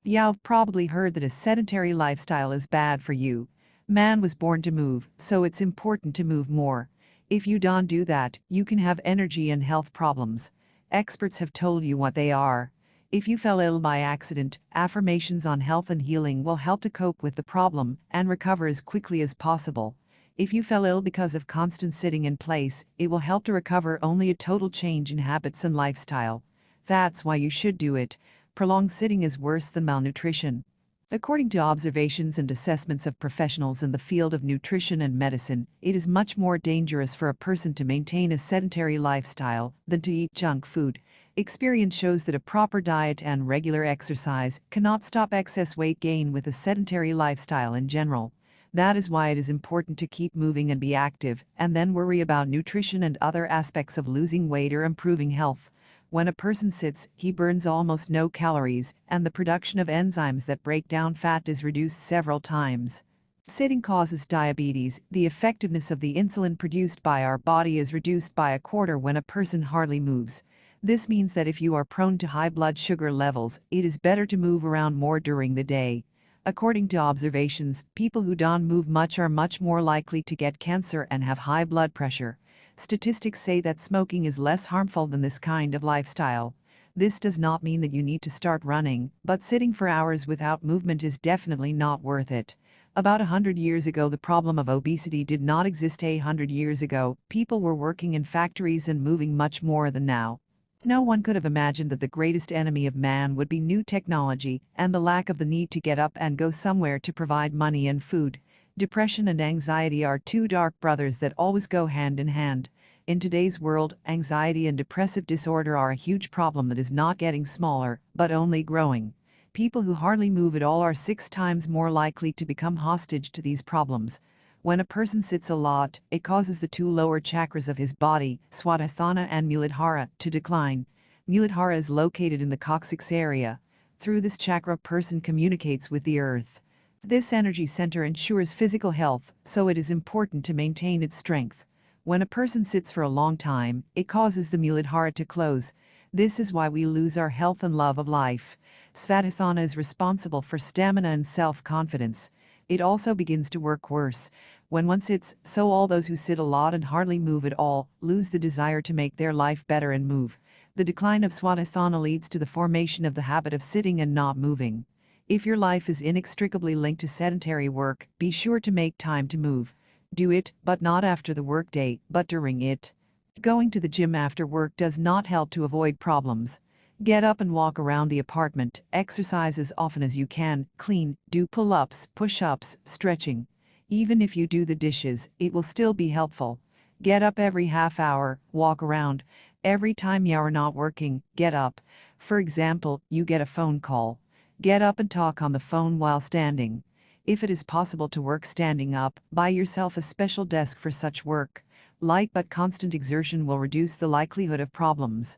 You've probably heard that a sedentary lifestyle is bad for you. Man was born to move, so it's important to move more. If you don't do that, you can have energy and health problems. Experts have told you what they are. If you fell ill by accident, affirmations on health and healing will help to cope with the problem and recover as quickly as possible. If you fell ill because of constant sitting in place, it will help to recover only a total change in habits and lifestyle. That's why you should do it. Prolonged sitting is worse than malnutrition. According to observations and assessments of professionals in the field of nutrition and medicine, it is much more dangerous for a person to maintain a sedentary lifestyle than to eat junk food. Experience shows that a proper diet and regular exercise cannot stop excess weight gain with a sedentary lifestyle in general. That is why it is important to keep moving and be active, and then worry about nutrition and other aspects of losing weight or improving health. When a person sits, he burns almost no calories, and the production of enzymes that break down fat is reduced several times. Sitting causes diabetes. The effectiveness of the insulin produced by our body is reduced by a quarter when a person hardly moves. This means that if you are prone to high blood sugar levels, it is better to move around more during the day. According to observations, people who don't move much are much more likely to get cancer and have high blood pressure. Statistics say that smoking is less harmful than this kind of lifestyle. This does not mean that you need to start running, but sitting for hours without movement is definitely not worth it. About 100 years ago, the problem of obesity did not exist. 100 years ago, people were working in factories and moving much more than now. No one could have imagined that the greatest enemy of man would be new technology and the lack of the need to get up and go somewhere to provide money and food. Depression and anxiety are two dark brothers that always go hand in hand. In today's world, anxiety and depressive disorder are a huge problem that is not getting smaller, but only growing. People who hardly move at all are 6 times more likely to become hostage to these problems. When a person sits a lot, it causes the 2 lower chakras of his body, Swadhisthana and Muladhara, to decline. Muladhara is located in the coccyx area. Through this chakra, a person communicates with the earth. This energy center ensures physical health, so it is important to maintain its strength. When a person sits for a long time, it causes the Muladhara to close. This is why we lose our health and love of life. Swadhisthana is responsible for stamina and self-confidence. It also begins to work worse when one sits, so all those who sit a lot and hardly move at all lose the desire to make their life better and move. The decline of Swadhisthana leads to the formation of the habit of sitting and not moving. If your life is inextricably linked to sedentary work, be sure to make time to move. Do it, but not after the workday, but during it. Going to the gym after work does not help to avoid problems. Get up and walk around the apartment, exercise as often as you can, clean, do pull-ups, push-ups, stretching. Even if you do the dishes, it will still be helpful. Get up every half hour, walk around. Every time you are not working, get up. For example, you get a phone call. Get up and talk on the phone while standing. If it is possible to work standing up, buy yourself a special desk for such work. Light but constant exertion will reduce the likelihood of problems.